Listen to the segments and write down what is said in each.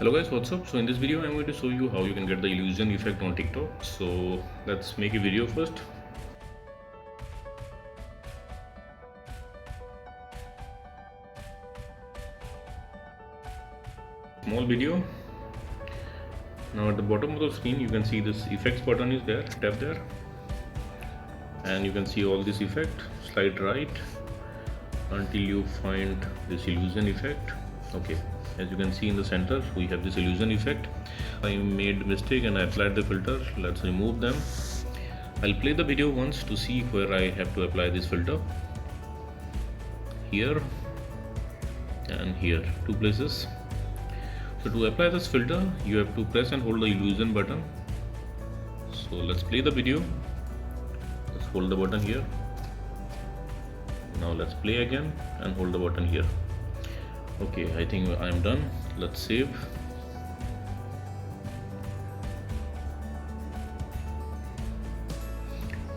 Hello guys, what's up? So in this video I'm going to show you how you can get the illusion effect on TikTok. So let's make a video first. Small video. Now at the bottom of the screen you can see this effects button is there. Tap there and you can see all this effect. Slide right until you find this illusion effect. Okay, as you can see in the center we have this illusion effect. I made mistake and I applied the filter. Let's remove them. I'll play the video once to see where I have to apply this filter. Here and here, two places. So to apply this filter you have to press and hold the illusion button. So let's play the video. Let's hold the button here. Now let's play again and hold the button here. Okay, I think I'm done. Let's save.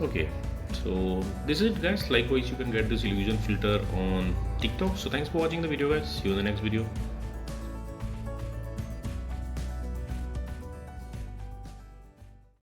Okay, so this is it guys. Likewise you can get this illusion filter on TikTok. So thanks for watching the video guys. See you in the next video.